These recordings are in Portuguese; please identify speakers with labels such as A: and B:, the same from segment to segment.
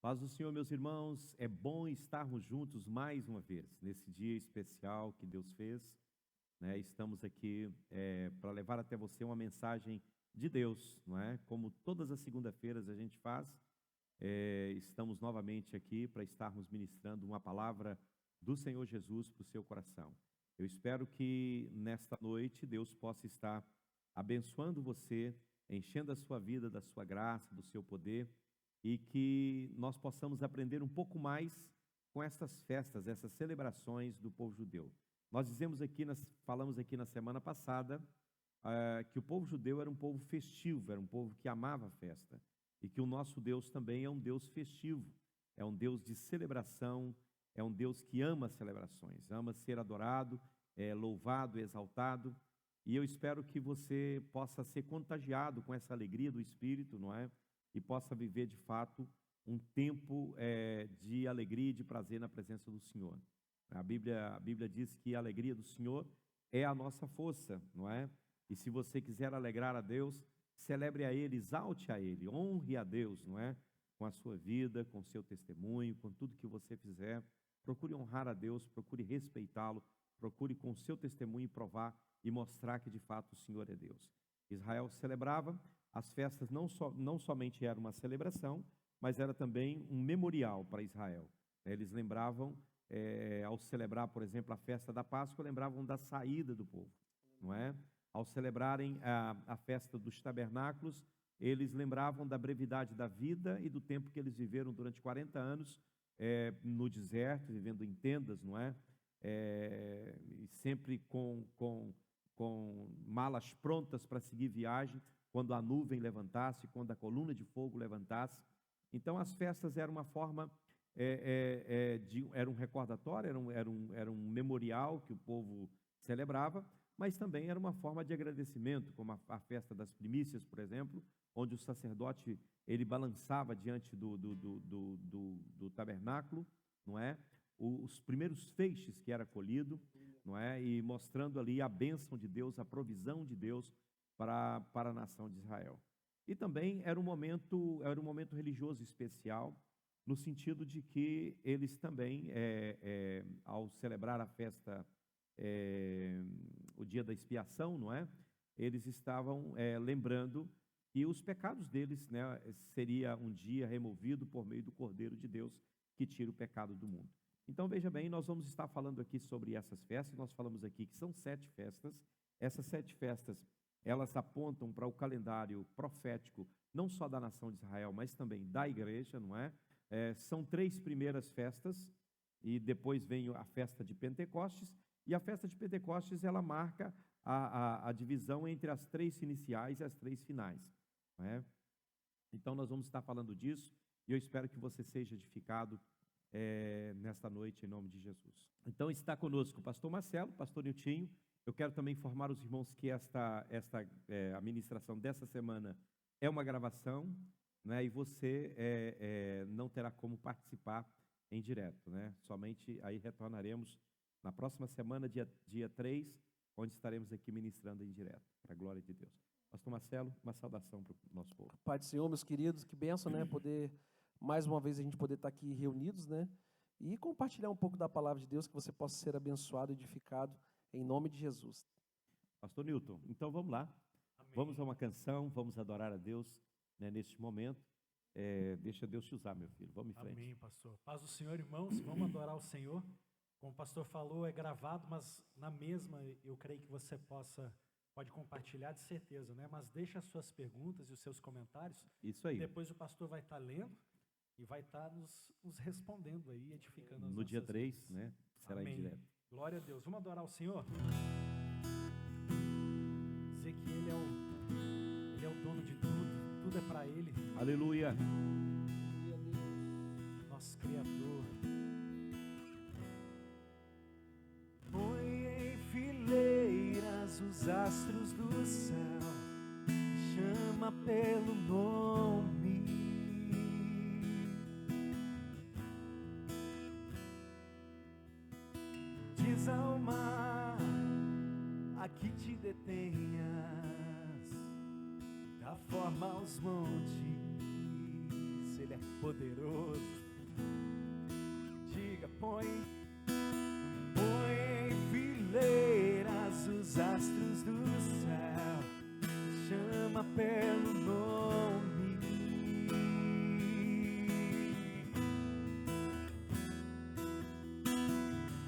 A: Paz do Senhor, meus irmãos, é bom estarmos juntos mais uma vez, nesse dia especial que Deus fez, né? Estamos aqui para levar até você uma mensagem de Deus, não é? Como todas as segunda-feiras a gente faz, estamos novamente aqui para estarmos ministrando uma palavra do Senhor Jesus para o seu coração. Eu espero que nesta noite Deus possa estar abençoando você, enchendo a sua vida da sua graça, do seu poder, e que nós possamos aprender um pouco mais com essas festas, essas celebrações do povo judeu. Nós falamos aqui na semana passada que o povo judeu era um povo festivo, era um povo que amava a festa, e que o nosso Deus também é um Deus festivo, é um Deus de celebração, é um Deus que ama celebrações, ama ser adorado, louvado, exaltado, e eu espero que você possa ser contagiado com essa alegria do Espírito, não é? E possa viver de fato um tempo de alegria e de prazer na presença do Senhor. A Bíblia diz que a alegria do Senhor é a nossa força, não é? E se você quiser alegrar a Deus, celebre a Ele, exalte a Ele, honre a Deus, não é? Com a sua vida, com o seu testemunho, com tudo que você fizer, procure honrar a Deus, procure respeitá-lo, procure com o seu testemunho provar e mostrar que de fato o Senhor é Deus. Israel celebrava. As festas não somente eram uma celebração, mas era também um memorial para Israel. Eles lembravam, ao celebrar, por exemplo, a festa da Páscoa, lembravam da saída do povo, não é? Ao celebrarem a festa dos tabernáculos, eles lembravam da brevidade da vida e do tempo que eles viveram durante 40 anos no deserto, vivendo em tendas, não é? E sempre com malas prontas para seguir viagem, quando a nuvem levantasse, quando a coluna de fogo levantasse. Então as festas eram uma forma, era um recordatório, era um memorial que o povo celebrava, mas também era uma forma de agradecimento, como a festa das primícias, por exemplo, onde o sacerdote ele balançava diante do tabernáculo, não é? Os primeiros feixes que era colhido, não é? E mostrando ali a bênção de Deus, a provisão de Deus para a nação de Israel. E também era um momento religioso especial, no sentido de que eles também, ao celebrar a festa, o dia da expiação, não é? Eles estavam lembrando que os pecados deles, né, seria um dia removido por meio do Cordeiro de Deus, que tira o pecado do mundo. Então, veja bem, nós vamos estar falando aqui sobre essas festas. Nós falamos aqui que são 7 festas. Essas 7 festas, elas apontam para o calendário profético, não só da nação de Israel, mas também da igreja, não é? São 3 primeiras festas, e depois vem a festa de Pentecostes, e a festa de Pentecostes, ela marca a divisão entre as 3 iniciais e as 3 finais, não é? Então, nós vamos estar falando disso, e eu espero que você seja edificado nesta noite, em nome de Jesus. Então está conosco o pastor Marcelo, pastor Niltinho. Eu quero também informar os irmãos que a ministração dessa semana é uma gravação, né, e você não terá como participar em direto, né? Somente aí retornaremos na próxima semana, dia 3, onde estaremos aqui ministrando em direto, para a glória de Deus. Pastor Marcelo, uma saudação para o nosso povo.
B: Pai do Senhor, meus queridos, que bênção, né? Poder, mais uma vez, a gente poder estar aqui reunidos, né? E compartilhar um pouco da palavra de Deus, que você possa ser abençoado, edificado, em nome de Jesus.
A: Pastor Newton, então vamos lá. Amém. Vamos a uma canção, vamos adorar a Deus, né, neste momento. Deixa Deus te usar, meu filho. Vamos em frente.
C: Amém, pastor. Paz do Senhor, irmãos. Vamos adorar o Senhor. Como o pastor falou, é gravado, mas na mesma, eu creio que você pode compartilhar de certeza, né? Mas deixa as suas perguntas e os seus comentários.
A: Isso aí.
C: Depois o pastor vai estar lendo e vai estar nos respondendo aí, edificando as
A: no dia 3,
C: vidas.
A: né? Será
C: Amém.
A: em direto.
C: Glória a Deus. Vamos adorar o Senhor? Dizer que Ele é o dono de tudo, tudo é para Ele.
A: Aleluia.
C: Nosso Criador. Põe em fileiras os astros do céu, chama pelo nome. Diz ao mar, aqui te detenhas, dá forma aos montes, Ele é poderoso. Diga, põe em fileiras os astros do céu, chama pelo nome.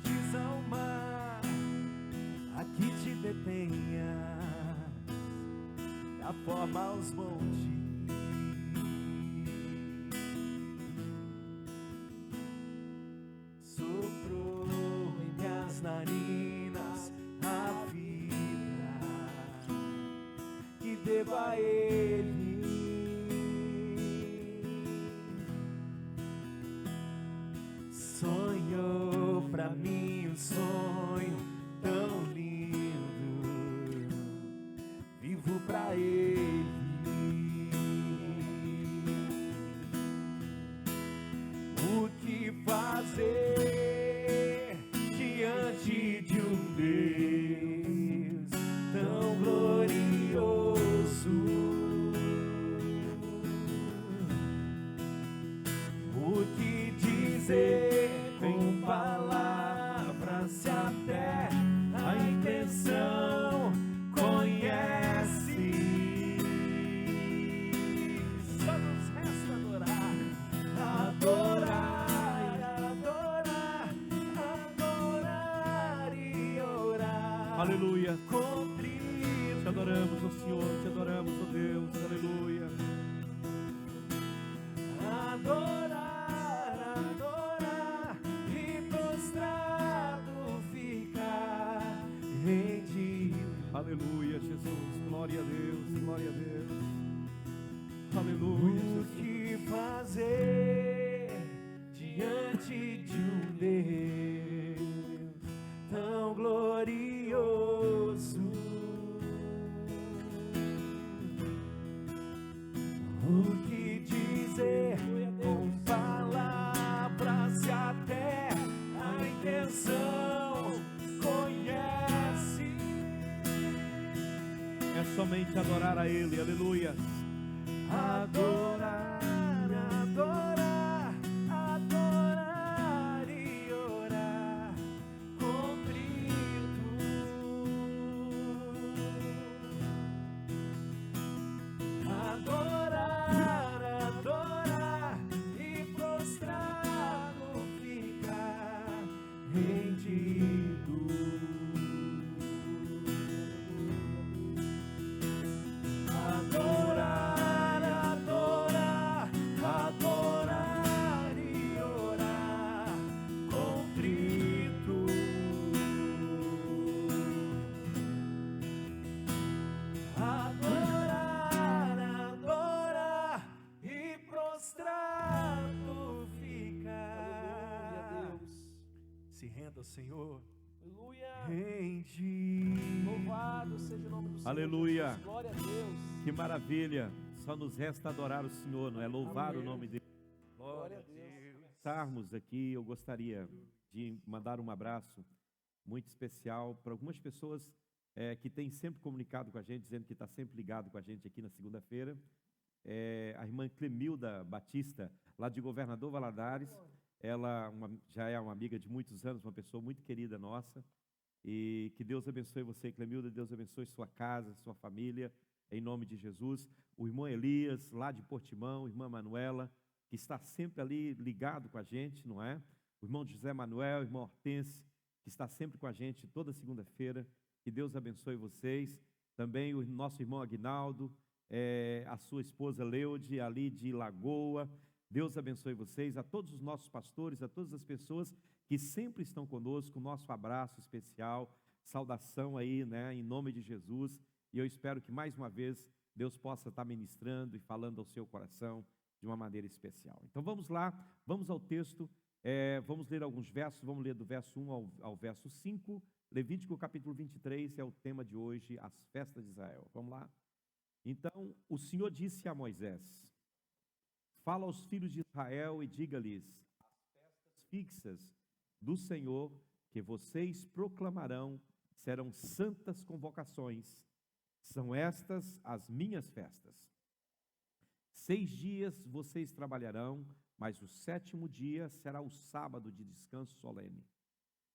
C: Diz ao mar, aqui te detenha, dá forma aos montes. Soprou em minhas narinas a vida que devo a Ele. Sonhou pra mim um sonho tão lindo, vivo pra Ele. O que fazer diante de um Deus tão glorioso? O que dizer com palavras se até a intenção conhece? Só nos resta adorar, adorar e orar.
A: Aleluia.
C: Contrito.
A: Te adoramos, ó Senhor, te adoramos, ó Deus, aleluia.
C: Adorar e prostrado ficar rendido.
A: Aleluia, Jesus, glória a Deus, glória a Deus. Aleluia,
C: O
A: Jesus.
C: que fazer diante de um Deus tão glorioso? O que dizer com palavras se até a intenção conhece?
A: É somente adorar a Ele, aleluia.
C: Adorar, adorar, adorar e orar contrito. Adorar, adorar e prostrado ficar rendido. Adorar, adorar, adorar e orar contrito. Adorar, adorar e prostrado ficar.
B: Aleluia, Deus.
C: Se renda ao Senhor.
B: Aleluia.
C: Rende.
B: Louvado seja o nome do Senhor.
A: Aleluia.
B: Jesus. Glória a Deus.
A: Que maravilha. Só nos resta adorar o Senhor, não é? Louvar
B: Amém.
A: o nome dele.
B: Glória a Deus.
A: Estarmos aqui, eu gostaria de mandar um abraço muito especial para algumas pessoas que têm sempre comunicado com a gente, dizendo que está sempre ligado com a gente aqui na segunda-feira. A irmã Clemilda Batista, lá de Governador Valadares, ela já é uma amiga de muitos anos, uma pessoa muito querida nossa, e que Deus abençoe você, Clemilda, Deus abençoe sua casa, sua família, em nome de Jesus. O irmão Elias, lá de Portimão, irmã Manuela, que está sempre ali ligado com a gente, não é? O irmão José Manuel, o irmão Hortense, que está sempre com a gente toda segunda-feira. Que Deus abençoe vocês. Também o nosso irmão Aguinaldo, a sua esposa Leude, ali de Lagoa. Deus abençoe vocês, a todos os nossos pastores, a todas as pessoas que sempre estão conosco. Nosso abraço especial, saudação aí, né, em nome de Jesus. E eu espero que mais uma vez Deus possa estar ministrando e falando ao seu coração de uma maneira especial. Então vamos lá, vamos ao texto, vamos ler alguns versos, vamos ler do verso 1 ao verso 5. Levítico capítulo 23 é o tema de hoje, as festas de Israel. Vamos lá? Então, o Senhor disse a Moisés: fala aos filhos de Israel e diga-lhes: as festas fixas do Senhor que vocês proclamarão serão santas convocações. São estas as minhas festas. 6 dias vocês trabalharão, mas o 7º dia será o sábado de descanso solene.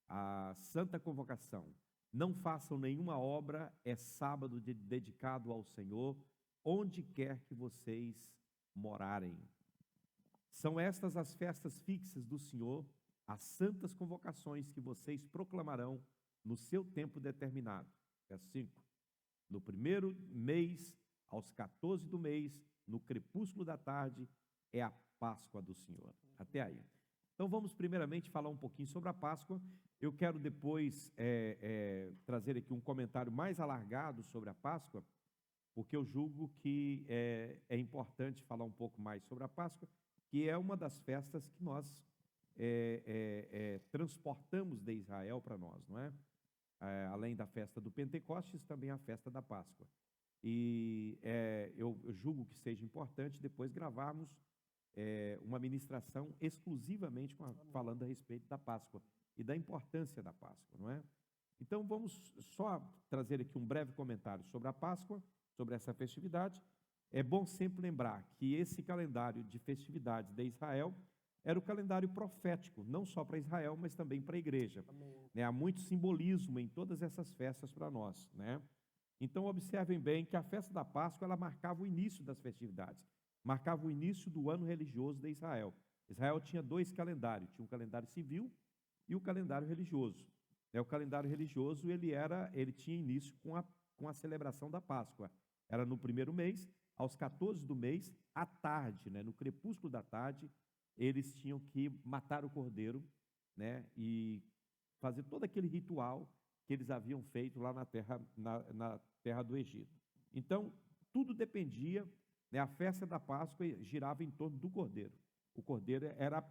A: A santa convocação. Não façam nenhuma obra, é sábado dedicado ao Senhor, onde quer que vocês morarem. São estas as festas fixas do Senhor, as santas convocações que vocês proclamarão no seu tempo determinado. Verso 5. No 1º mês, aos 14 do mês, no crepúsculo da tarde, é a Páscoa do Senhor. Até aí. Então vamos primeiramente falar um pouquinho sobre a Páscoa. Eu quero depois trazer aqui um comentário mais alargado sobre a Páscoa, porque eu julgo que é importante falar um pouco mais sobre a Páscoa, que é uma das festas que nós transportamos de Israel para nós, não é? Além da festa do Pentecostes, também a festa da Páscoa. E eu julgo que seja importante depois gravarmos uma ministração exclusivamente falando a respeito da Páscoa e da importância da Páscoa, não é? Então vamos só trazer aqui um breve comentário sobre a Páscoa, sobre essa festividade. É bom sempre lembrar que esse calendário de festividades de Israel era o calendário profético, não só para Israel, mas também para a igreja. Né? Há muito simbolismo em todas essas festas para nós, né? Então observem bem que a festa da Páscoa ela marcava o início das festividades, marcava o início do ano religioso de Israel. Israel tinha 2 calendários, tinha um calendário civil e o calendário religioso. O calendário religioso ele tinha início com a celebração da Páscoa. Era no 1º mês, aos 14 do mês, à tarde, né, no crepúsculo da tarde, eles tinham que matar o cordeiro, né, e fazer todo aquele ritual que eles haviam feito lá na terra do Egito. Então, tudo dependia, né, a festa da Páscoa girava em torno do cordeiro. O cordeiro era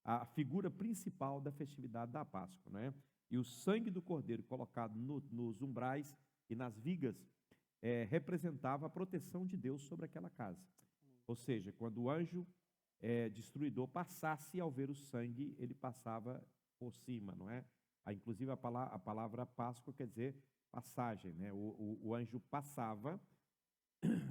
A: a figura principal da festividade da Páscoa, né? E o sangue do cordeiro colocado nos umbrais e nas vigas representava a proteção de Deus sobre aquela casa. Ou seja, quando o anjo destruidor passasse, ao ver o sangue, ele passava por cima, não é? Inclusive a palavra Páscoa quer dizer passagem, né? O anjo passava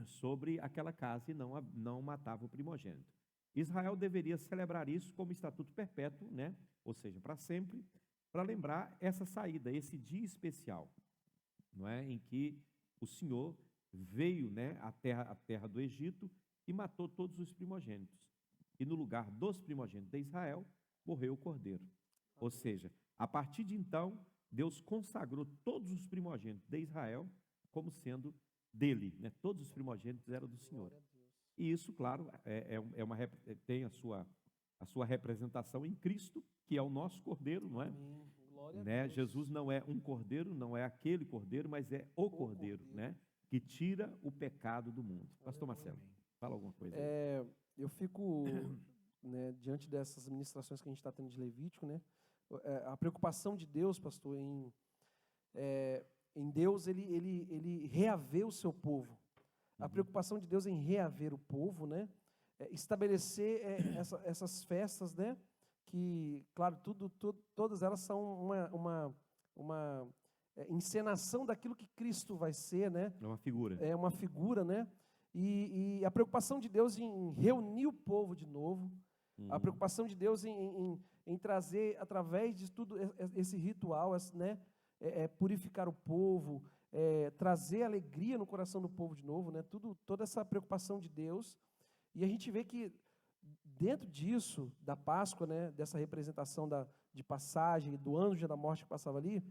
A: sobre aquela casa e não matava o primogênito. Israel deveria celebrar isso como estatuto perpétuo, né? Ou seja, para sempre, para lembrar essa saída, esse dia especial, não é? Em que o Senhor veio, né, à terra do Egito e matou todos os primogênitos. E no lugar dos primogênitos de Israel, morreu o cordeiro. Ou seja, a partir de então, Deus consagrou todos os primogênitos de Israel como sendo dele, né? Todos os primogênitos eram do Senhor. E isso, claro, tem a sua representação em Cristo, que é o nosso cordeiro, não é? Né? Jesus não é um cordeiro, não é aquele cordeiro, mas é o cordeiro, né? Que tira o pecado do mundo. Pastor Marcelo, fala alguma coisa aí.
B: Eu fico, né, diante dessas ministrações que a gente está tendo de Levítico, né? A preocupação de Deus, pastor, em Deus, ele reaver o seu povo. A preocupação de Deus em reaver o povo, né? Estabelecer essas festas, né? Que, claro, todas elas são uma encenação daquilo que Cristo vai ser, né?
A: É uma figura.
B: É uma figura, né? E a preocupação de Deus em reunir o povo de novo, a preocupação de Deus em trazer, através de tudo esse ritual, né? Purificar o povo, trazer alegria no coração do povo de novo, né? Toda essa preocupação de Deus. E a gente vê que dentro disso, da Páscoa, né? Dessa representação de passagem, do anjo da morte que passava ali,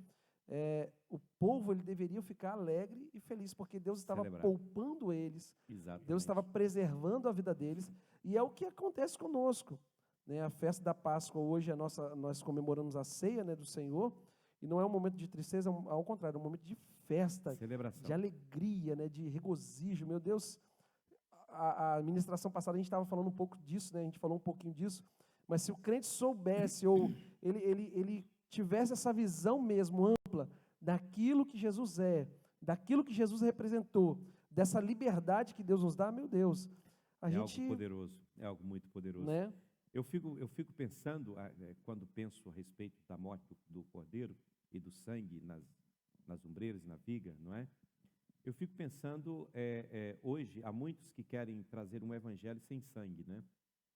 B: o povo ele deveria ficar alegre e feliz, porque Deus estava poupando eles.
A: Exatamente.
B: Deus estava preservando a vida deles, e é o que acontece conosco, né? A festa da Páscoa hoje, nós comemoramos a ceia, né, do Senhor, e não é um momento de tristeza, ao contrário, é um momento de festa,
A: celebração,
B: de alegria, né, de regozijo. Meu Deus, a ministração passada a gente estava falando um pouco disso, né? A gente falou um pouquinho disso, mas se o crente soubesse, ou ele tivesse essa visão mesmo ampla daquilo que Jesus é, daquilo que Jesus representou, dessa liberdade que Deus nos dá, meu Deus,
A: algo poderoso, é algo muito poderoso,
B: né?
A: Eu fico pensando, quando penso a respeito da morte do cordeiro e do sangue nas ombreiras e na viga, não é? Eu fico pensando, hoje, há muitos que querem trazer um evangelho sem sangue, né?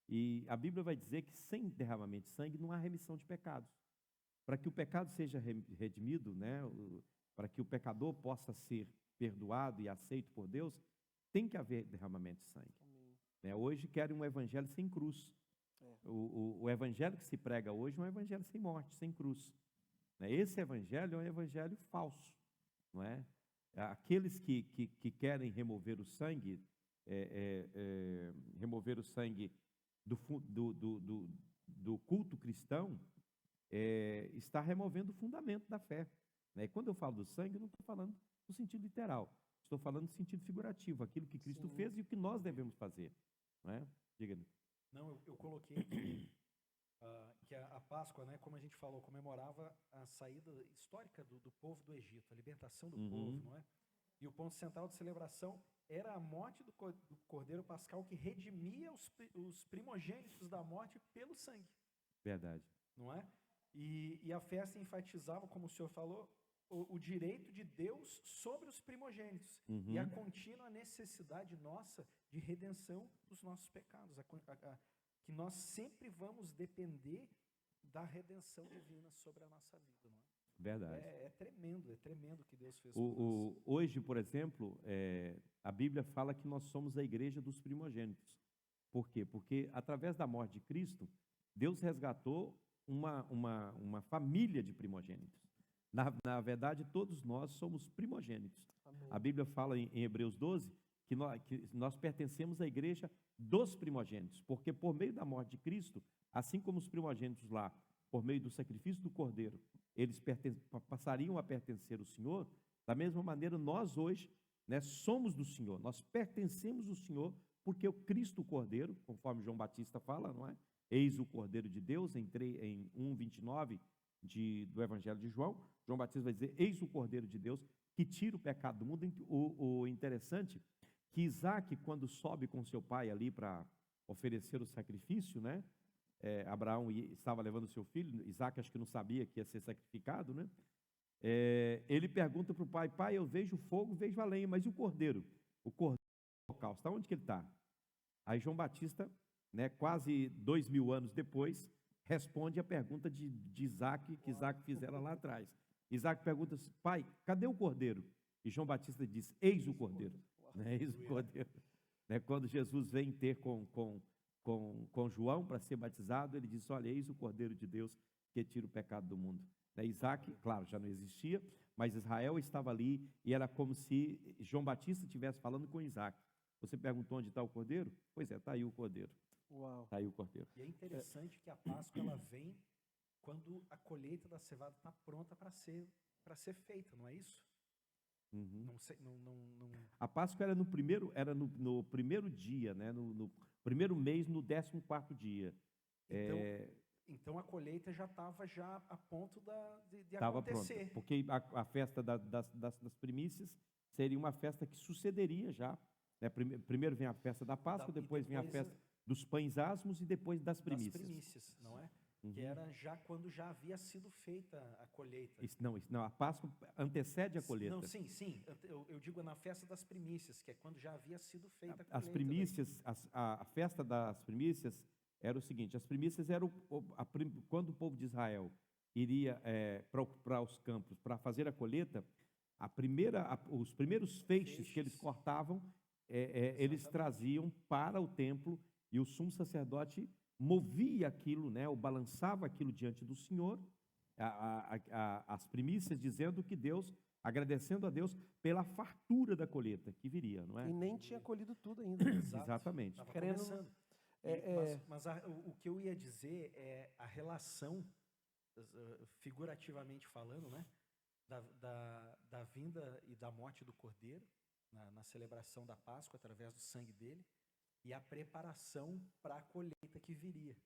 A: E a Bíblia vai dizer que sem derramamento de sangue não há remissão de pecados. Para que o pecado seja redimido, né? Para que o pecador possa ser perdoado e aceito por Deus, tem que haver derramamento de sangue.
B: Amém.
A: Né? Hoje querem um evangelho sem cruz.
B: É.
A: O evangelho que se prega hoje é um evangelho sem morte, sem cruz. Né? Esse evangelho é um evangelho falso, não é? Aqueles que querem remover o sangue, do culto cristão, está removendo o fundamento da fé. Né? E quando eu falo do sangue, eu não estou falando no sentido literal, estou falando no sentido figurativo, aquilo que Cristo
B: Sim.
A: fez e o que nós devemos fazer. Não é? Diga-me.
C: Não, eu coloquei aqui que a Páscoa, né, como a gente falou, comemorava a saída histórica do povo do Egito, a libertação do povo, não é? E o ponto central de celebração era a morte do Cordeiro Pascal, que redimia os primogênitos da morte pelo sangue.
A: Verdade.
C: Não é? E a festa enfatizava, como o senhor falou, o direito de Deus sobre os primogênitos e a contínua necessidade nossa de redenção dos nossos pecados, que nós sempre vamos depender da redenção divina sobre a nossa vida, não é?
A: Verdade.
C: É tremendo o que Deus fez por nós.
A: Hoje, por exemplo, a Bíblia fala que nós somos a igreja dos primogênitos. Por quê? Porque através da morte de Cristo, Deus resgatou uma família de primogênitos. Na verdade, todos nós somos primogênitos.
B: Amém.
A: A Bíblia fala em Hebreus 12 que nós pertencemos à igreja dos primogênitos, porque por meio da morte de Cristo, assim como os primogênitos lá, por meio do sacrifício do Cordeiro, eles passariam a pertencer ao Senhor, da mesma maneira nós hoje, né, somos do Senhor, nós pertencemos ao Senhor, porque o Cristo Cordeiro, conforme João Batista fala, não é? Eis o Cordeiro de Deus, em 1:29 do Evangelho de João, João Batista vai dizer, eis o Cordeiro de Deus, que tira o pecado do mundo. O interessante, que Isaac, quando sobe com seu pai ali para oferecer o sacrifício, né? Abraão estava levando seu filho, Isaac acho que não sabia que ia ser sacrificado, né? Ele pergunta para o pai, pai, eu vejo fogo, vejo a lenha, mas e o cordeiro? O cordeiro do holocausto, onde que ele está? Aí João Batista, né, quase 2000 anos depois, responde a pergunta de Isaac, que Isaac fizera lá atrás. Isaac pergunta, pai, cadê o cordeiro? E João Batista diz, eis o cordeiro. Né, eis o cordeiro. Né, quando Jesus vem ter com João para ser batizado, ele diz, olha, eis o Cordeiro de Deus que tira o pecado do mundo. Né, Isaac, claro, já não existia, mas Israel estava ali e era como se João Batista estivesse falando com Isaac. Você perguntou onde está o Cordeiro? Pois é, está aí o Cordeiro.
B: Uau.
A: Está aí o Cordeiro.
C: E é interessante que a Páscoa ela vem quando a colheita da cevada está pronta para ser feita, não é isso? Não sei,
A: A Páscoa era no primeiro dia, né? No primeiro mês, no 14º dia.
C: Então a colheita já estava a ponto de
A: Estava
C: acontecer.
A: pronta, porque a festa das primícias seria uma festa que sucederia já. Né? Primeiro vem a festa da Páscoa, depois vem a festa dos pães asmos e depois das primícias.
C: Das primícias, não é? Que era já quando já havia sido feita a colheita.
A: Não, a Páscoa antecede a colheita.
C: Não, sim. Eu digo na festa das primícias, que é quando já havia sido feita a colheita.
A: As primícias, a festa das primícias era o seguinte, as primícias eram quando o povo de Israel iria para os campos para fazer a colheita, os primeiros feixes que eles cortavam, eles traziam para o templo e o sumo sacerdote movia aquilo, né, ou balançava aquilo diante do Senhor, as primícias, dizendo que Deus, agradecendo a Deus pela fartura da colheita que viria, não é?
B: E nem tinha colhido tudo ainda.
A: Exatamente.
C: Estava
B: Querendo-
C: começando. Mas o que eu ia dizer é a relação, figurativamente falando, né, da vinda e da morte do Cordeiro, na celebração da Páscoa, através do sangue dele, e a preparação para a colheita que viria.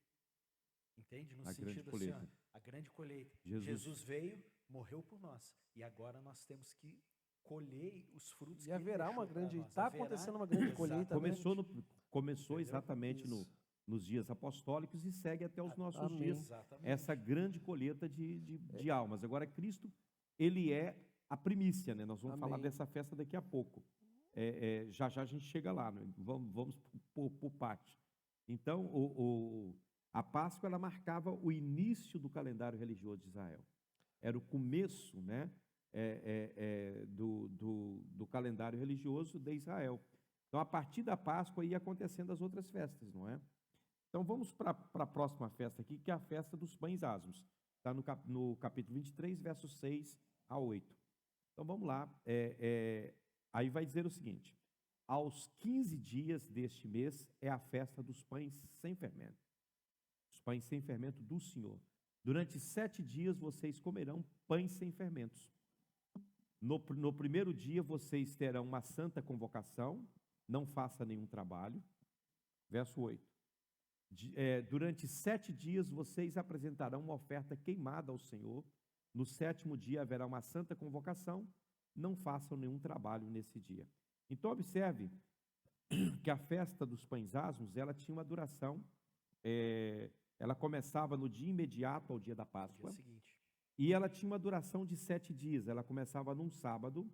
C: Entende? No
A: A grande
C: sentido
A: colheita.
C: assim, ó, a grande colheita.
A: Jesus-
C: Jesus veio, morreu por nós, e agora nós temos que colher os frutos
B: E
C: que ele
B: haverá
C: deixou
B: uma
C: para
B: grande,
C: nós.
B: está
C: Haverá-
B: acontecendo uma grande
C: Exato.
B: colheita, né?
A: Começou
C: Entendeu?
A: exatamente
B: Isso.
A: nos dias apostólicos e segue até os nossos
B: Amém.
A: dias
C: Exatamente.
A: essa grande colheita de almas. Agora, Cristo, ele é a primícia, né? Nós vamos falar
B: Amém.
A: dessa festa daqui a pouco. Já já a gente chega lá, né? Vamos por parte. Então, a Páscoa ela marcava o início do calendário religioso de Israel. Era o começo, né? Do calendário religioso de Israel. Então, a partir da Páscoa ia acontecendo as outras festas, não é? Então, vamos para a próxima festa aqui, que é a festa dos pães asmos. Está no capítulo 23, versos 6 a 8. Então, vamos lá. Aí vai dizer o seguinte: aos 15 dias deste mês é a festa dos pães sem fermento. Os pães sem fermento do Senhor. Durante 7 dias vocês comerão pães sem fermentos. No primeiro dia vocês terão uma santa convocação, não faça nenhum trabalho. Verso 8. Durante 7 dias vocês apresentarão uma oferta queimada ao Senhor. No 7º dia haverá uma santa convocação, não façam nenhum trabalho nesse dia. Então observe que a festa dos pães asmos, ela tinha uma duração, ela começava no dia imediato ao dia da Páscoa,
C: Dia seguinte.
A: e ela tinha uma duração de 7 dias, ela começava num sábado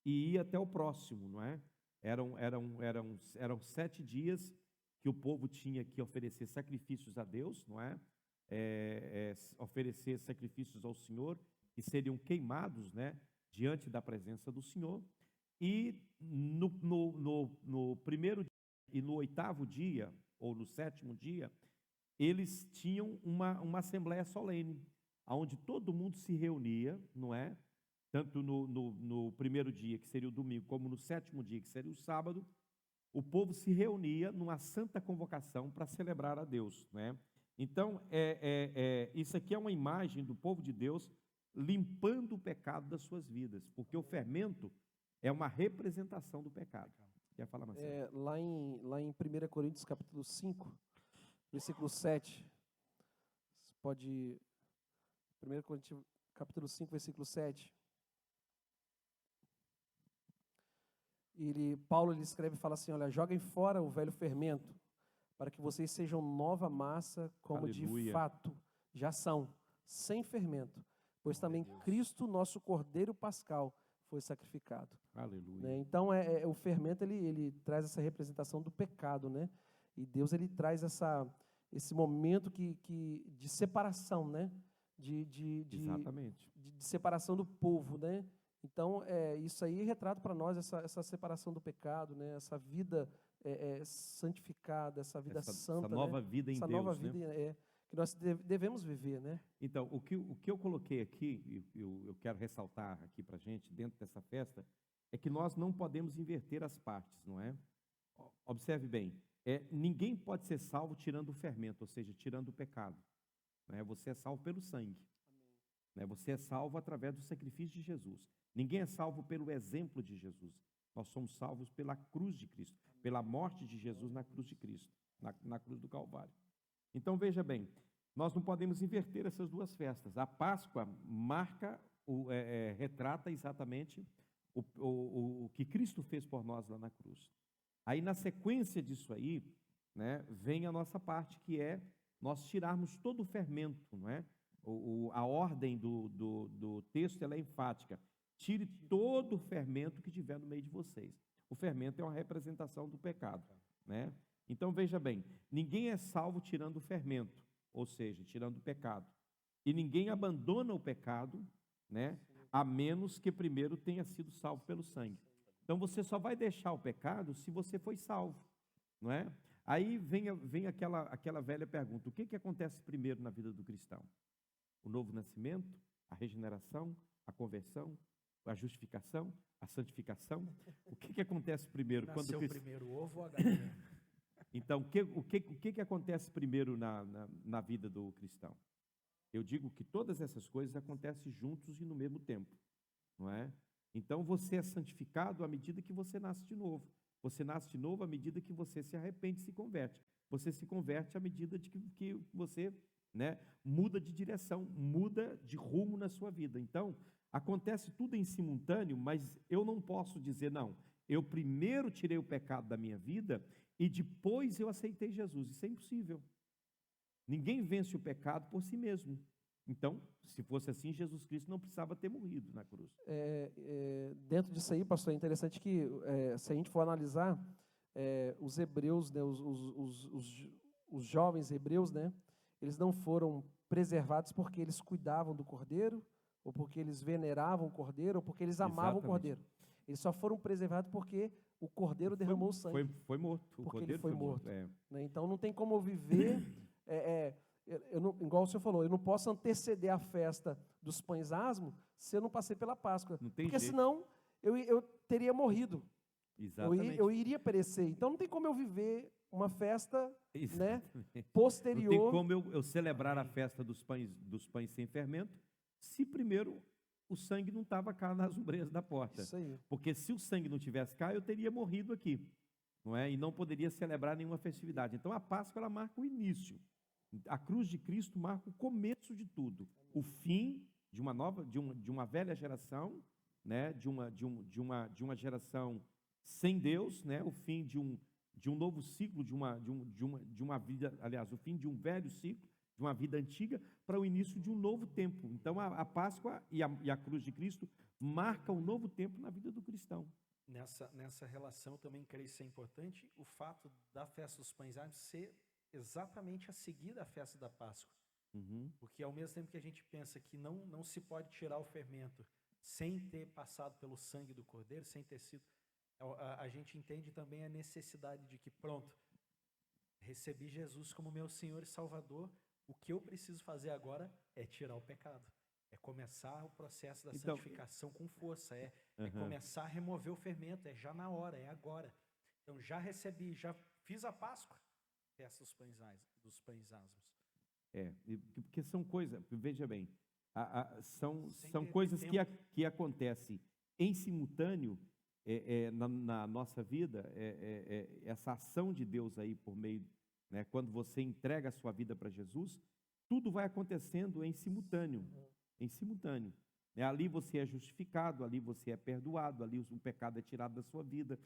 A: e ia até o próximo, não é? Eram 7 dias que o povo tinha que oferecer sacrifícios a Deus, não é? Oferecer sacrifícios ao Senhor, que seriam queimados, né, diante da presença do Senhor. E no primeiro dia e no 8º dia, ou no 7º dia, eles tinham uma assembleia solene, onde todo mundo se reunia, não é? Tanto no primeiro dia, que seria o domingo, como no 7º dia, que seria o sábado, o povo se reunia numa santa convocação para celebrar a Deus, né? Então, isso aqui é uma imagem do povo de Deus limpando o pecado das suas vidas, porque o fermento é uma representação do pecado. Quer falar, Marcelo?
B: Lá em 1 Coríntios capítulo 5, versículo 7, você pode... 1 Coríntios capítulo 5, versículo 7. Paulo escreve e fala assim, olha, joguem fora o velho fermento, para que vocês sejam nova massa, como
A: Aleluia.
B: de fato já são, sem fermento, pois também Cristo, nosso Cordeiro Pascal, foi sacrificado.
A: Aleluia.
B: Né? Então, o fermento, ele traz essa representação do pecado, né? E Deus, ele traz esse momento de separação, né?
A: Exatamente.
B: De separação do povo, né? Então, isso aí retrata para nós essa separação do pecado, né? Essa vida santificada, essa vida santa,
A: essa nova
B: né?
A: vida em
B: essa
A: Deus,
B: nova vida
A: né?
B: que nós devemos viver, né?
A: Então, o que eu coloquei aqui, eu quero ressaltar aqui para a gente, dentro dessa festa, é que nós não podemos inverter as partes, não é? Observe bem, ninguém pode ser salvo tirando o fermento, ou seja, tirando o pecado. Né? Você é salvo pelo sangue. Né? Você é salvo através do sacrifício de Jesus. Ninguém é salvo pelo exemplo de Jesus. Nós somos salvos pela cruz de Cristo, pela morte de Jesus na cruz de Cristo, na cruz do Calvário. Então, veja bem, nós não podemos inverter essas duas festas. A Páscoa retrata exatamente o que Cristo fez por nós lá na cruz. Aí, na sequência disso aí, né, vem a nossa parte, que é nós tirarmos todo o fermento, não é? A ordem do texto ela é enfática. Tire todo o fermento que tiver no meio de vocês. O fermento é uma representação do pecado, né? Então, veja bem, ninguém é salvo tirando o fermento, ou seja, tirando o pecado. E ninguém abandona o pecado, né, a menos que primeiro tenha sido salvo pelo sangue. Então, você só vai deixar o pecado se você foi salvo, não é? Aí vem aquela velha pergunta: o que acontece primeiro na vida do cristão? O novo nascimento, a regeneração, a conversão, a justificação, a santificação? O que acontece primeiro?
C: Nasceu primeiro o ovo ou a galinha?
A: Então, o que acontece primeiro na vida do cristão? Eu digo que todas essas coisas acontecem juntos e no mesmo tempo, não é? Então, você é santificado à medida que você nasce de novo. Você nasce de novo à medida que você se arrepende e se converte. Você se converte à medida de que você, né, muda de direção, muda de rumo na sua vida. Então, acontece tudo em simultâneo, mas eu não posso dizer, não, eu primeiro tirei o pecado da minha vida e depois eu aceitei Jesus. Isso é impossível. Ninguém vence o pecado por si mesmo. Então, se fosse assim, Jesus Cristo não precisava ter morrido na cruz.
B: Dentro disso aí, pastor, é interessante que, se a gente for analisar, os hebreus, né, os jovens hebreus, né, eles não foram preservados porque eles cuidavam do cordeiro, ou porque eles veneravam o cordeiro, ou porque eles amavam o cordeiro. Eles só foram preservados porque o cordeiro derramou o sangue.
A: Foi morto. O
B: porque
A: cordeiro
B: ele foi morto.
A: É.
B: Né? Então não tem como eu viver, eu não, igual o senhor falou, eu não posso anteceder a festa dos pães asmos se eu não passei pela Páscoa.
A: Não tem
B: porque
A: jeito.
B: senão eu teria morrido.
A: Exatamente.
B: Eu iria perecer. Então não tem como eu viver uma festa, né,
A: Não
B: posterior.
A: tem como eu celebrar a festa dos pães sem fermento se primeiro o sangue não estava cá nas ombreiras da porta.
B: Isso aí.
A: Porque se o sangue não tivesse cá, eu teria morrido aqui, não é? E não poderia celebrar nenhuma festividade. Então a Páscoa ela marca o início. A cruz de Cristo marca o começo de tudo, o fim de uma velha geração, né? De uma geração sem Deus, né? O fim de um novo ciclo, de uma vida, aliás, o fim de um velho ciclo, de uma vida antiga, para o início de um novo tempo. Então, a Páscoa e a cruz de Cristo marcam um novo tempo na vida do cristão.
C: Nessa relação, também creio ser importante o fato da festa dos pães asmos ser exatamente a seguir da festa da Páscoa.
A: Uhum.
C: Porque, ao mesmo tempo que a gente pensa que não se pode tirar o fermento sem ter passado pelo sangue do cordeiro, sem ter sido... A gente entende também a necessidade de que, pronto, recebi Jesus como meu Senhor e Salvador, o que eu preciso fazer agora é tirar o pecado. É começar o processo da santificação com força. É começar a remover o fermento. É já na hora, é agora. Então, já recebi, já fiz a Páscoa. Festa dos pães asmos.
A: Porque são coisas, veja bem, são
C: ter
A: coisas
C: tempo.
A: que acontecem em simultâneo na nossa vida, essa ação de Deus aí por meio, né, quando você entrega a sua vida para Jesus, tudo vai acontecendo em simultâneo, né? Ali você é justificado, ali você é perdoado, ali o pecado é tirado da sua vida,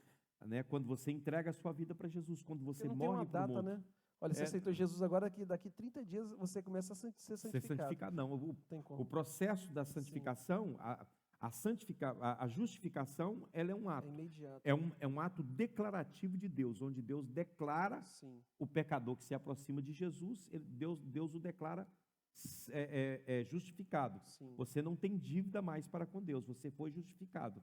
A: né? Quando você entrega a sua vida para Jesus, quando você
B: não
A: morre
B: tem uma
A: para o
B: data,
A: mundo.
B: né? Olha, você aceitou Jesus agora, que daqui 30 dias você começa a ser santificado.
A: Não,
B: Tem como.
A: o processo da santificação, a justificação, ela é um ato.
B: É imediato.
A: É um ato declarativo de Deus, onde Deus declara o pecador que se aproxima de Jesus, Deus o declara justificado.
B: Sim.
A: Você não tem dívida mais para com Deus, você foi justificado.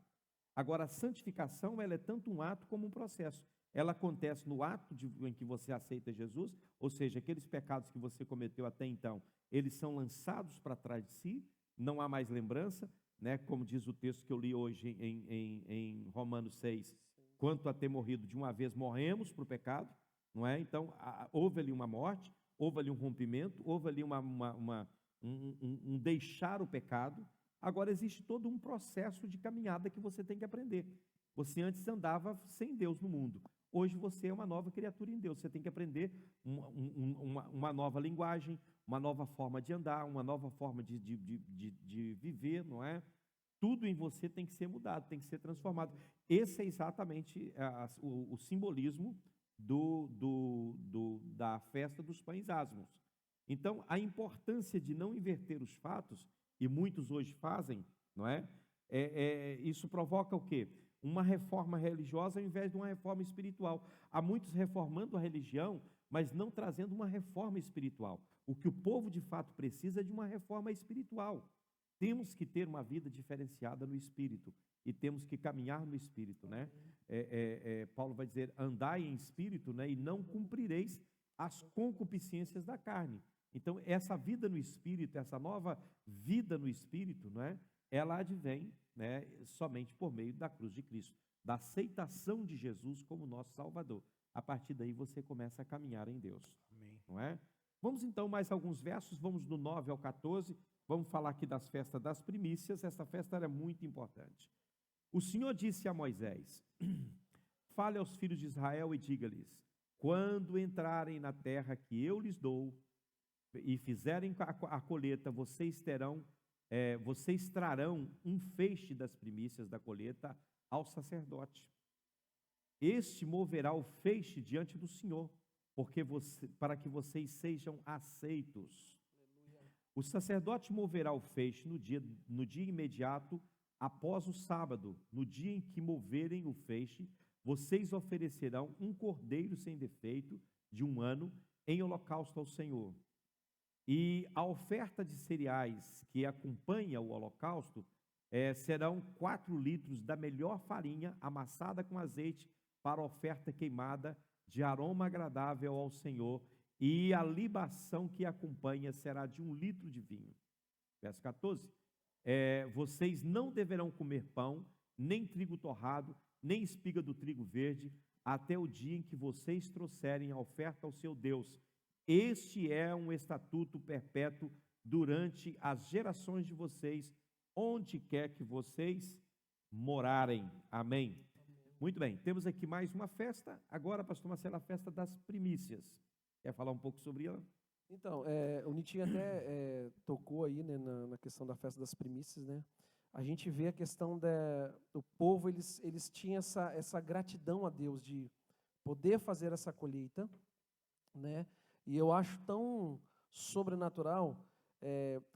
A: Agora, a santificação, ela é tanto um ato como um processo. Ela acontece no ato em que você aceita Jesus, ou seja, aqueles pecados que você cometeu até então, eles são lançados para trás de si, não há mais lembrança, né? Como diz o texto que eu li hoje em Romanos 6, quanto a ter morrido de uma vez, morremos para o pecado, não é? Então, houve ali uma morte, houve ali um rompimento, houve ali um deixar o pecado. Agora, existe todo um processo de caminhada que você tem que aprender. Você antes andava sem Deus no mundo. Hoje você é uma nova criatura em Deus. Você tem que aprender uma nova linguagem, uma nova forma de andar, uma nova forma de viver, não é? Tudo em você tem que ser mudado, tem que ser transformado. Esse é exatamente o simbolismo da festa dos pães asmos. Então, a importância de não inverter os fatos, e muitos hoje fazem, não é? Isso provoca o quê? Uma reforma religiosa ao invés de uma reforma espiritual. Há muitos reformando a religião, mas não trazendo uma reforma espiritual. O que o povo de fato precisa é de uma reforma espiritual. Temos que ter uma vida diferenciada no espírito e temos que caminhar no espírito, né? Paulo vai dizer, andai em espírito, né? E não cumprireis as concupiscências da carne. Então, essa vida no espírito, essa nova vida no espírito, não é? Ela advém, né, somente por meio da cruz de Cristo, da aceitação de Jesus como nosso Salvador. A partir daí você começa a caminhar em Deus.
C: Amém.
A: Não é? Vamos então mais alguns versos, vamos do 9 ao 14, vamos falar aqui das festas das primícias. Essa festa era muito importante. O Senhor disse a Moisés, fale aos filhos de Israel e diga-lhes, quando entrarem na terra que eu lhes dou e fizerem a colheita, vocês trarão um feixe das primícias da colheita ao sacerdote. Este moverá o feixe diante do Senhor, para que vocês sejam aceitos. O sacerdote moverá o feixe no dia imediato após o sábado. No dia em que moverem o feixe, vocês oferecerão um cordeiro sem defeito de 1 ano em holocausto ao Senhor. E a oferta de cereais que acompanha o holocausto serão 4 litros da melhor farinha amassada com azeite para oferta queimada de aroma agradável ao Senhor, e a libação que acompanha será de 1 litro de vinho. Verso 14. Vocês não deverão comer pão, nem trigo torrado, nem espiga do trigo verde, até o dia em que vocês trouxerem a oferta ao seu Deus. Este é um estatuto perpétuo durante as gerações de vocês, onde quer que vocês morarem. Amém. Muito bem, temos aqui mais uma festa. Agora, pastor Marcelo, a festa das primícias. Quer falar um pouco sobre ela?
B: Então, o Nitinho até tocou aí, né, na questão da festa das primícias, né? A gente vê a questão do povo, eles tinham essa gratidão a Deus de poder fazer essa colheita, né? E eu acho tão sobrenatural,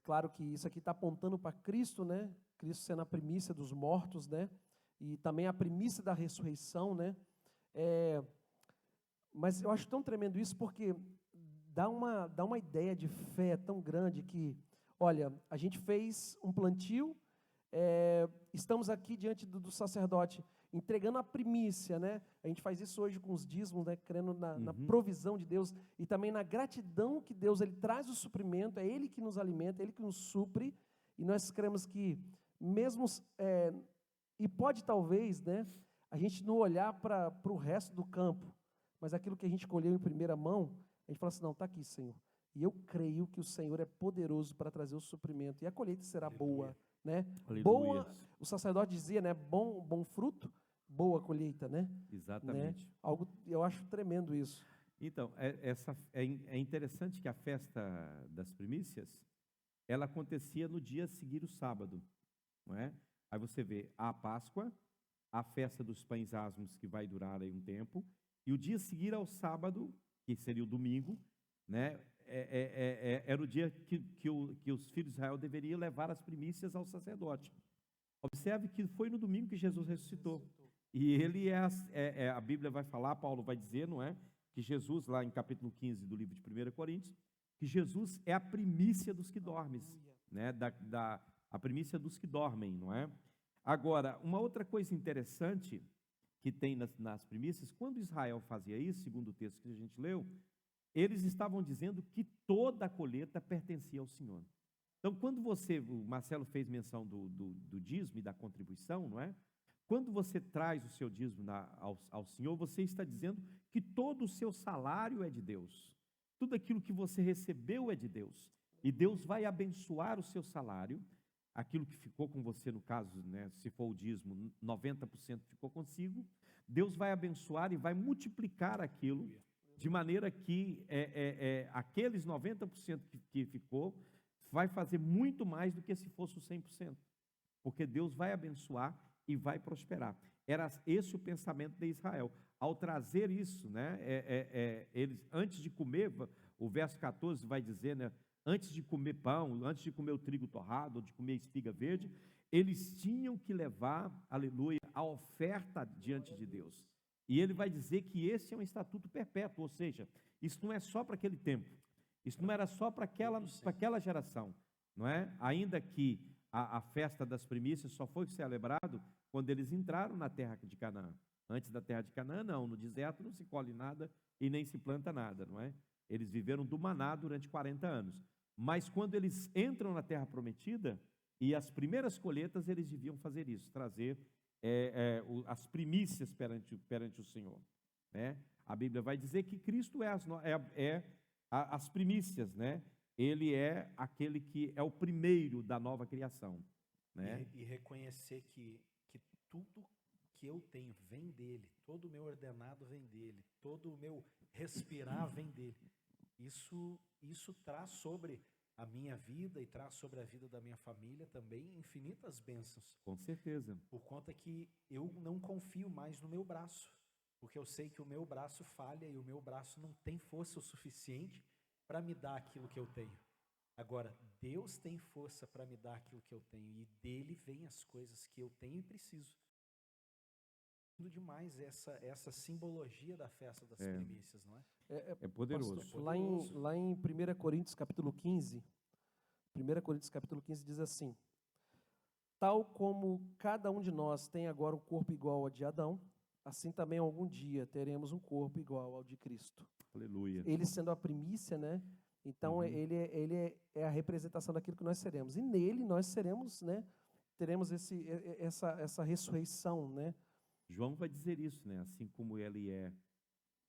B: claro que isso aqui está apontando para Cristo, né? Cristo sendo a primícia dos mortos, né? E também a primícia da ressurreição, né? Mas eu acho tão tremendo isso porque dá uma ideia de fé tão grande que, olha, a gente fez um plantio, estamos aqui diante do sacerdote, entregando a primícia, né? A gente faz isso hoje com os dízimos, né? Crendo na provisão de Deus e também na gratidão que Deus, Ele traz o suprimento, é Ele que nos alimenta, é Ele que nos supre, e nós cremos que mesmo, e pode talvez, né, a gente não olhar para o resto do campo, mas aquilo que a gente colheu em primeira mão, a gente fala assim, não, está aqui, Senhor. E eu creio que o Senhor é poderoso para trazer o suprimento, e a colheita será boa, né? Boa, o sacerdote dizia, né, bom fruto, boa colheita, né?
A: Exatamente.
B: Né? Algo, eu acho tremendo isso.
A: Então, é interessante que a festa das primícias, ela acontecia no dia a seguir o sábado, não é? Aí você vê a Páscoa, a festa dos pães asmos, que vai durar aí um tempo, e o dia a seguir ao sábado, que seria o domingo, né? Era o dia que os filhos de Israel deveriam levar as primícias ao sacerdote. Observe que foi no domingo que Jesus ressuscitou. E ele a Bíblia vai falar, Paulo vai dizer, não é? Que Jesus, lá em capítulo 15 do livro de 1 Coríntios, que Jesus é a primícia dos que dormem, né? A primícia dos que dormem, não é? Agora, uma outra coisa interessante que tem nas primícias, quando Israel fazia isso, segundo o texto que a gente leu, eles estavam dizendo que toda a colheita pertencia ao Senhor. Então, quando o Marcelo fez menção do dízimo e da contribuição, não é? Quando você traz o seu dízimo ao Senhor, você está dizendo que todo o seu salário é de Deus. Tudo aquilo que você recebeu é de Deus. E Deus vai abençoar o seu salário. Aquilo que ficou com você, no caso, né, se for o dízimo, 90% ficou consigo. Deus vai abençoar e vai multiplicar aquilo, de maneira que aqueles 90% que ficou, vai fazer muito mais do que se fosse o 100%. Porque Deus vai abençoar e vai prosperar. Era esse o pensamento de Israel. Ao trazer isso, né, eles, antes de comer, o verso 14 vai dizer, né, antes de comer pão, antes de comer o trigo torrado, ou de comer espiga verde, eles tinham que levar, aleluia, a oferta diante de Deus. E ele vai dizer que esse é um estatuto perpétuo, ou seja, isso não é só para aquele tempo, isso não era só para aquela geração, não é? Ainda que a festa das primícias só foi celebrado quando eles entraram na terra de Canaã. Antes da terra de Canaã, não, no deserto não se colhe nada e nem se planta nada, não é? Eles viveram do maná durante 40 anos. Mas quando eles entram na terra prometida, e as primeiras colheitas, eles deviam fazer isso, trazer as primícias perante o Senhor, né? A Bíblia vai dizer que Cristo é as primícias, né? Ele é aquele que é o primeiro da nova criação, né?
C: E reconhecer que tudo que eu tenho vem dele, todo o meu ordenado vem dele, todo o meu respirar vem dele. Isso traz sobre a minha vida e traz sobre a vida da minha família também infinitas bênçãos.
A: Com certeza.
C: Por conta que eu não confio mais no meu braço, porque eu sei que o meu braço falha e o meu braço não tem força o suficiente para me dar aquilo que eu tenho. Agora, Deus tem força para me dar aquilo que eu tenho, e dele vem as coisas que eu tenho e preciso. Demais essa simbologia da festa das primícias, não é?
A: É poderoso.
B: Pastor, lá em 1 Coríntios capítulo 15, 1 Coríntios capítulo 15 diz assim: tal como cada um de nós tem agora um corpo igual ao de Adão, assim também algum dia teremos um corpo igual ao de Cristo.
A: Aleluia.
B: Ele sendo a primícia, né? Então ele é a representação daquilo que nós seremos. E nele nós seremos, né? Teremos essa ressurreição, né?
A: João vai dizer isso, né? Assim como ele é,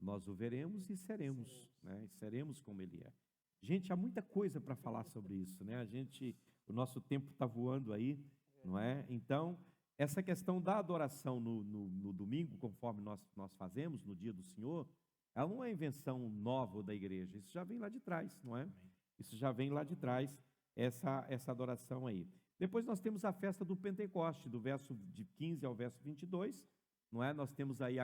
A: nós o veremos e seremos, né? E seremos como ele é. Gente, há muita coisa para falar sobre isso, né? O nosso tempo está voando aí, não é? Então, essa questão da adoração no domingo, conforme nós fazemos, no dia do Senhor, ela não é invenção nova da igreja, isso já vem lá de trás, não é? Isso já vem lá de trás, essa adoração aí. Depois nós temos a festa do Pentecoste, do verso de 15 ao verso 22, não é? Nós temos aí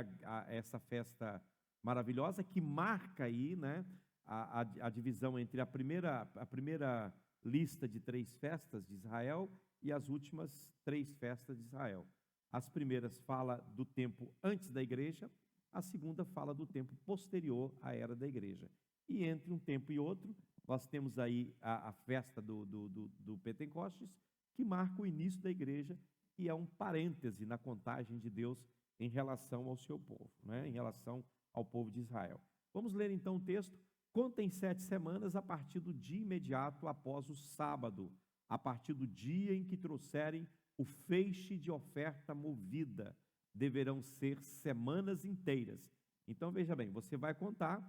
A: essa festa maravilhosa que marca aí, né, a divisão entre a primeira lista de 3 festas de Israel e as últimas 3 festas de Israel. As primeiras fala do tempo antes da igreja, a segunda fala do tempo posterior à era da igreja. E entre um tempo e outro, nós temos aí a festa do Pentecostes, que marca o início da igreja, e é um parêntese na contagem de Deus em relação ao seu povo, né? Em relação ao povo de Israel. Vamos ler então o texto. Contem 7 semanas a partir do dia imediato após o sábado, a partir do dia em que trouxerem o feixe de oferta movida. Deverão ser semanas inteiras. Então, veja bem, você vai contar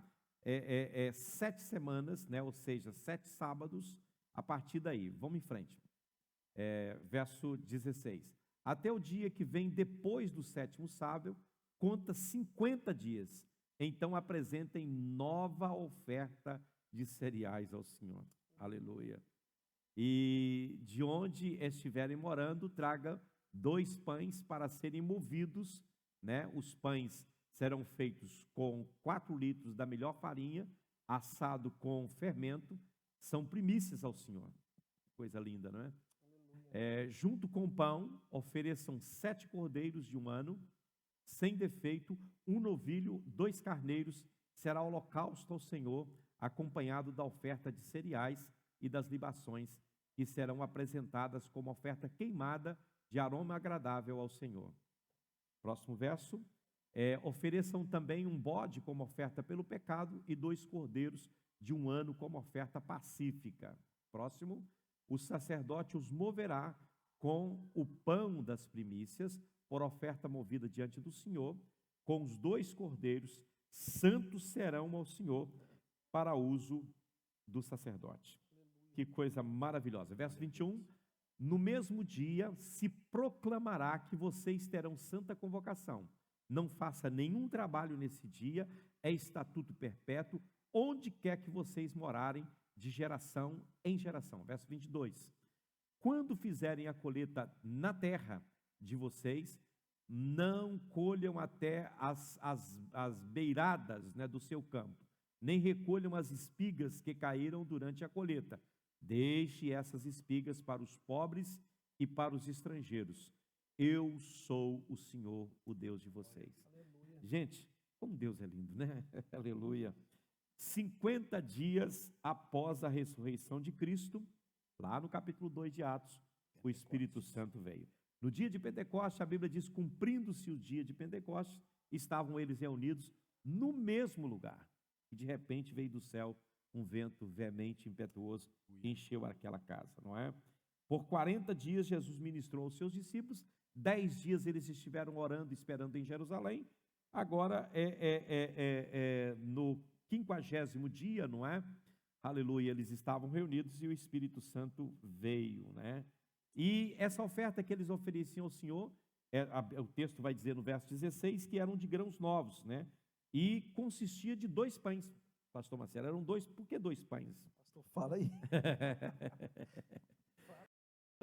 A: 7 semanas, né? Ou seja, 7 sábados a partir daí. Vamos em frente. Verso 16. Até o dia que vem depois do 7º sábado, conta 50 dias. Então apresentem nova oferta de cereais ao Senhor. Aleluia. E de onde estiverem morando, traga 2 pães para serem movidos, né? Os pães serão feitos com 4 litros da melhor farinha, assado com fermento, são primícias ao Senhor. Coisa linda, não é? Junto com o pão, ofereçam 7 cordeiros de 1 ano, sem defeito, 1 novilho, 2 carneiros, será holocausto ao Senhor, acompanhado da oferta de cereais e das libações, que serão apresentadas como oferta queimada de aroma agradável ao Senhor. Próximo verso. Ofereçam também um bode como oferta pelo pecado e 2 cordeiros de 1 ano como oferta pacífica. Próximo. O sacerdote os moverá com o pão das primícias, por oferta movida diante do Senhor, com os 2 cordeiros, santos serão ao Senhor, para uso do sacerdote. Que coisa maravilhosa. Verso 21, no mesmo dia se proclamará que vocês terão santa convocação. Não faça nenhum trabalho nesse dia, é estatuto perpétuo, onde quer que vocês morarem, de geração em geração. Verso 22. Quando fizerem a colheita na terra de vocês, não colham até as beiradas, né, do seu campo, nem recolham as espigas que caíram durante a colheita. Deixe essas espigas para os pobres e para os estrangeiros. Eu sou o Senhor, o Deus de vocês. Aleluia. Gente, como Deus é lindo, né? Aleluia. 50 dias após a ressurreição de Cristo, lá no capítulo 2 de Atos, o Espírito Santo veio. No dia de Pentecostes, a Bíblia diz, cumprindo-se o dia de Pentecostes, estavam eles reunidos no mesmo lugar. E de repente veio do céu um vento veemente, impetuoso, que encheu aquela casa, não é? Por 40 dias Jesus ministrou aos seus discípulos, 10 dias eles estiveram orando, esperando em Jerusalém. Agora no 50º dia, não é? Aleluia, eles estavam reunidos e o Espírito Santo veio, né? E essa oferta que eles ofereciam ao Senhor, o texto vai dizer no verso 16, que eram de grãos novos, né? E consistia de 2 pães, pastor Marcelo, eram 2, por que 2 pães?
B: Pastor, fala aí.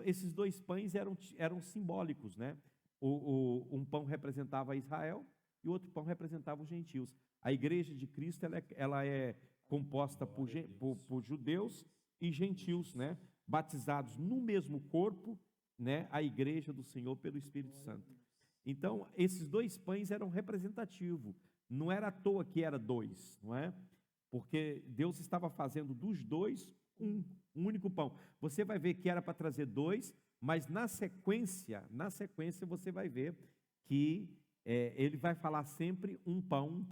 A: Esses 2 pães eram simbólicos, né? Um pão representava Israel e o outro pão representava os gentios. A igreja de Cristo ela é composta por judeus e gentios, né? Batizados no mesmo corpo, né? A igreja do Senhor pelo Espírito Santo. Então, esses 2 pães eram representativos. Não era à toa que era 2, não é? Porque Deus estava fazendo dos 2 um único pão. Você vai ver que era para trazer 2, mas na sequência você vai ver que ele vai falar sempre um pão,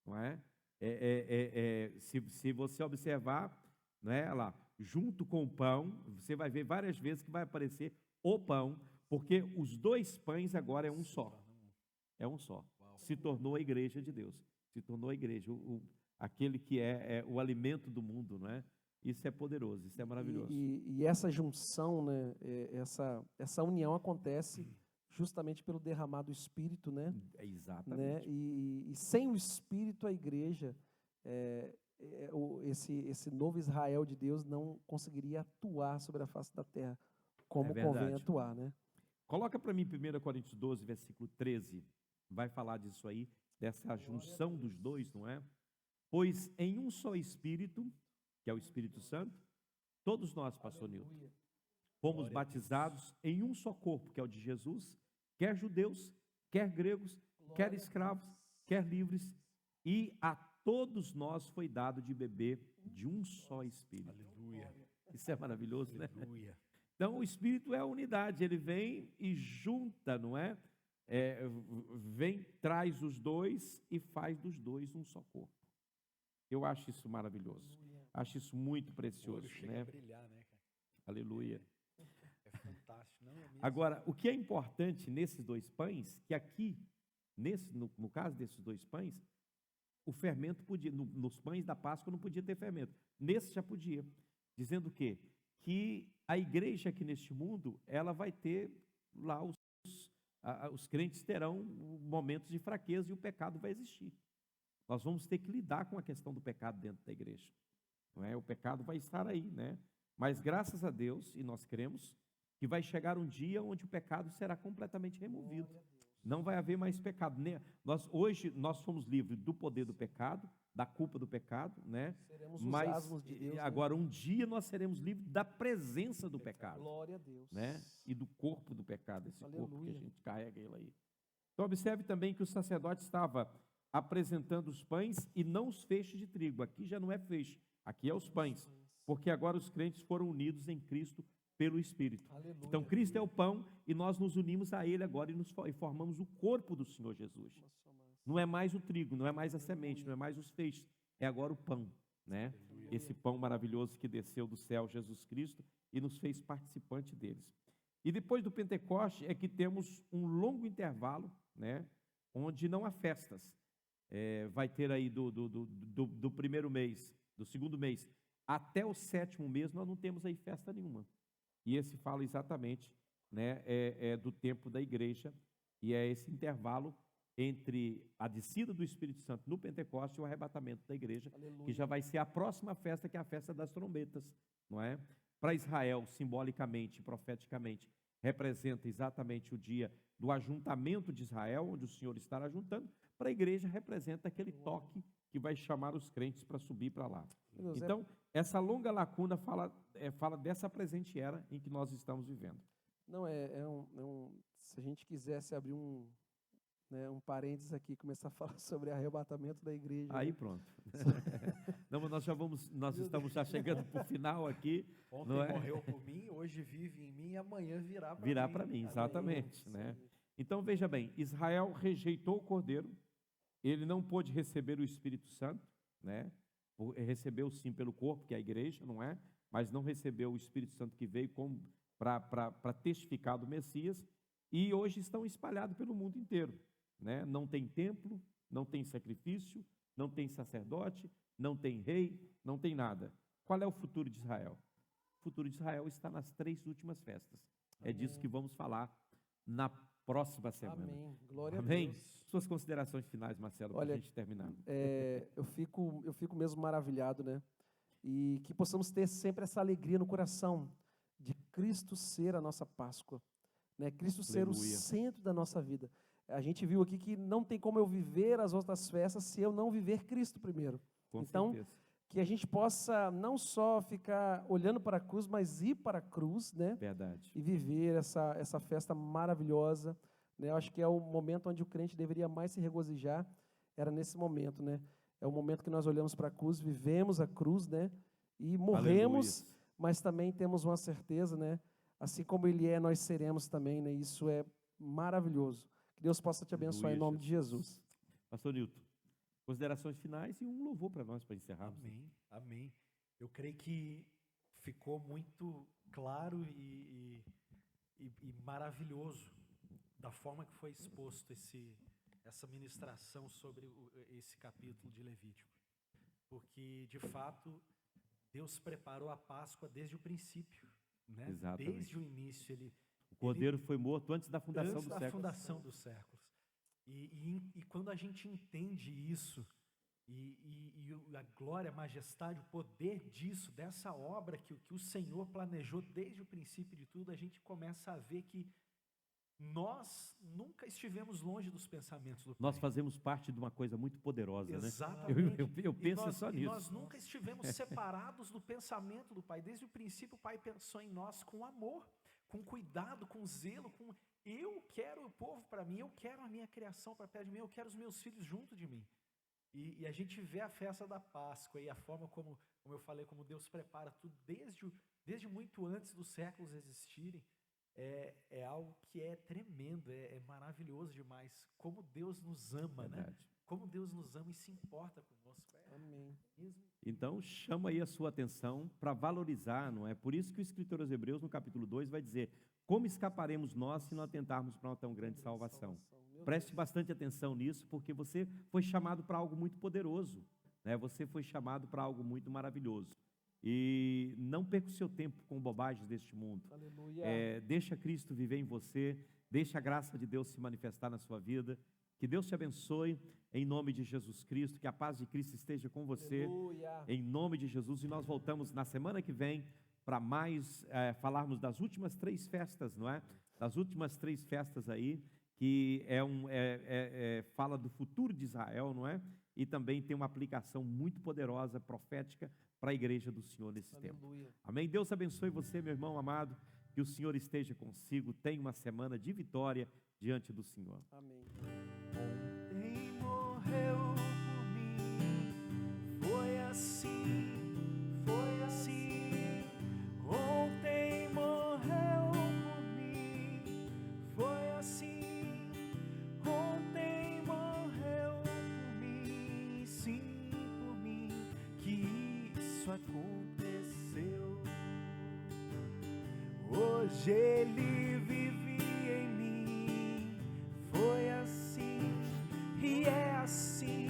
A: não é? Se você observar, né, lá, junto com o pão, você vai ver várias vezes que vai aparecer o pão, porque os 2 pães agora é um só. É um só. Se tornou a igreja de Deus. Se tornou a igreja, aquele que é o alimento do mundo, não é? Isso é poderoso, isso é maravilhoso.
B: E essa junção, né, essa união acontece justamente pelo derramar do Espírito, né?
A: Exatamente.
B: Né? E sem o Espírito, a igreja, esse novo Israel de Deus não conseguiria atuar sobre a face da terra como convém atuar, né?
A: Coloca para mim 1 Coríntios 12, versículo 13. Vai falar disso aí, dessa junção dos 2, não é? Pois em um só Espírito, que é o Espírito Santo, todos nós, pastor Nilton, fomos batizados em um só corpo, que é o de Jesus, quer judeus, quer gregos, quer escravos, quer livres, e a todos nós foi dado de beber de um só Espírito.
C: Aleluia.
A: Isso é maravilhoso, né?
C: Aleluia.
A: Então, o Espírito é a unidade, ele vem e junta, não é? Vem, traz os 2 e faz dos 2 um só corpo. Eu acho isso maravilhoso. Acho isso muito precioso,
C: Chega
A: né?
C: a brilhar, né, cara?
A: Aleluia.
C: É fantástico, não é mesmo?
A: Agora, o que é importante nesses 2 pães, que aqui, no caso desses 2 pães, o fermento podia, nos pães da Páscoa não podia ter fermento. Nesse já podia. Dizendo o quê? Que a igreja aqui neste mundo, ela vai ter lá, os crentes terão momentos de fraqueza e o pecado vai existir. Nós vamos ter que lidar com a questão do pecado dentro da igreja. Não é? O pecado vai estar aí, né? Mas graças a Deus, e nós cremos, que vai chegar um dia onde o pecado será completamente removido. Não vai haver mais pecado. Hoje nós somos livres do poder do pecado, da culpa do pecado, né?
B: Seremos os
A: Mas
B: asmos de Deus,
A: agora um dia nós seremos livres da presença do pecado,
B: glória a Deus,
A: né? E do corpo do pecado, esse
B: Aleluia.
A: corpo que a gente carrega ele aí. Então observe também que o sacerdote estava apresentando os pães e não os feixes de trigo. Aqui já não é feixe, aqui é os pães, porque agora os crentes foram unidos em Cristo pelo Espírito.
B: Aleluia.
A: Então Cristo é o pão e nós nos unimos a Ele agora e formamos o corpo do Senhor Jesus. Não é mais o trigo, não é mais a semente, não é mais os feixes, é agora o pão, né? Esse pão maravilhoso que desceu do céu, Jesus Cristo, e nos fez participante deles. E depois do Pentecoste é que temos um longo intervalo, né? Onde não há festas. Vai ter aí do primeiro mês, do segundo mês, até o 7º mês, nós não temos aí festa nenhuma. E esse fala exatamente, né, do tempo da igreja, e é esse intervalo entre a descida do Espírito Santo no Pentecostes e o arrebatamento da igreja,
B: Aleluia.
A: que já vai ser a próxima festa, que é a festa das trombetas, não é? Para Israel, simbolicamente, profeticamente, representa exatamente o dia do ajuntamento de Israel, onde o Senhor estará juntando. Para a igreja, representa aquele toque que vai chamar os crentes para subir para lá. Então, essa longa lacuna fala dessa presente era em que nós estamos vivendo.
B: Não, se a gente quisesse abrir um parênteses aqui, começar a falar sobre arrebatamento da igreja.
A: Aí pronto. Não, mas nós estamos já chegando para o final aqui.
C: Ontem morreu por mim, hoje vive em mim e amanhã virá para mim.
A: Virá para mim, exatamente. Né? Então, veja bem, Israel rejeitou o Cordeiro, ele não pôde receber o Espírito Santo, né? Recebeu sim pelo corpo, que é a igreja, não é? Mas não recebeu o Espírito Santo que veio para testificar do Messias, e hoje estão espalhados pelo mundo inteiro. Né? Não tem templo, não tem sacrifício, não tem sacerdote, não tem rei, não tem nada. Qual é o futuro de Israel? O futuro de Israel está nas 3 últimas festas. Amém. É disso que vamos falar na próxima semana.
B: Amém. Glória
A: Amém?
B: a Deus.
A: Suas considerações finais, Marcelo, para a gente terminar.
B: Eu fico mesmo maravilhado, né? E que possamos ter sempre essa alegria no coração de Cristo ser a nossa Páscoa, né? Cristo ser o centro da nossa vida. A gente viu aqui que não tem como eu viver as outras festas se eu não viver Cristo primeiro.
A: Com
B: então,
A: certeza.
B: que a gente possa não só ficar olhando para a cruz, mas ir para a cruz, né?
A: Verdade.
B: E viver essa festa maravilhosa, né? Eu acho que é o momento onde o crente deveria mais se regozijar, era nesse momento, né? É o momento que nós olhamos para a cruz, vivemos a cruz, né? E morremos,
A: Aleluia.
B: mas também temos uma certeza, né? Assim como Ele é, nós seremos também, né? Isso é maravilhoso. Que Deus possa te abençoar em nome de Jesus.
A: Pastor Nilton, considerações finais e um louvor para nós, para encerrarmos.
C: Amém, amém. Eu creio que ficou muito claro e maravilhoso da forma que foi exposto essa ministração sobre esse capítulo de Levítico. Porque, de fato, Deus preparou a Páscoa desde o princípio, né?
A: Exatamente.
C: Desde o início.
A: O Cordeiro foi morto antes da fundação
C: antes
A: dos
C: da
A: séculos.
C: fundação dos séculos. E quando a gente entende isso, e a glória, a majestade, o poder disso, dessa obra que o Senhor planejou desde o princípio de tudo, a gente começa a ver que nós nunca estivemos longe dos pensamentos do Pai.
A: Nós fazemos parte de uma coisa muito poderosa,
C: Exatamente.
A: né? Eu penso
C: nós,
A: só
C: e
A: nisso.
C: nós nunca estivemos separados do pensamento do Pai. Desde o princípio, o Pai pensou em nós com amor, com cuidado, com zelo, com eu quero o povo para mim, eu quero a minha criação para perto de mim, eu quero os meus filhos junto de mim. E a gente vê a festa da Páscoa e a forma como eu falei, como Deus prepara tudo desde muito antes dos séculos existirem. É algo que é tremendo, é maravilhoso demais. Como Deus nos ama,
A: Verdade.
C: né? Como Deus nos ama e se importa conosco.
B: Amém.
A: Então, chama aí a sua atenção para valorizar, não é? Por isso que o escritor aos Hebreus, no capítulo 2, vai dizer: como escaparemos nós se não atentarmos para uma tão grande salvação? Preste bastante atenção nisso, porque você foi chamado para algo muito poderoso, né? Você foi chamado para algo muito maravilhoso. E não perca o seu tempo com bobagens deste mundo.
B: Aleluia.
A: Deixa Cristo viver em você, deixa a graça de Deus se manifestar na sua vida. Que Deus te abençoe, em nome de Jesus Cristo, que a paz de Cristo esteja com você,
B: Aleluia.
A: em nome de Jesus. E nós voltamos na semana que vem para mais falarmos das últimas 3 festas, não é? Das últimas 3 festas aí, que fala do futuro de Israel, não é? E também tem uma aplicação muito poderosa, profética, para a igreja do Senhor nesse tempo. Amém? Deus abençoe você, meu irmão amado, que o Senhor esteja consigo, tenha uma semana de vitória diante do Senhor.
B: Amém.
C: Ontem morreu por mim, foi assim, foi assim. Ontem morreu por mim, foi assim. Ontem morreu por mim, sim, por mim, que isso aconteceu. Hoje Ele vive em mim, foi assim e é assim.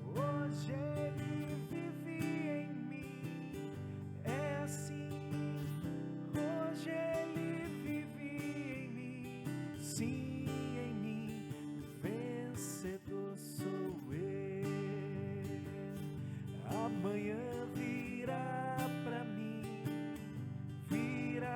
C: Hoje Ele vive em mim, é assim. Hoje Ele vive em mim, sim.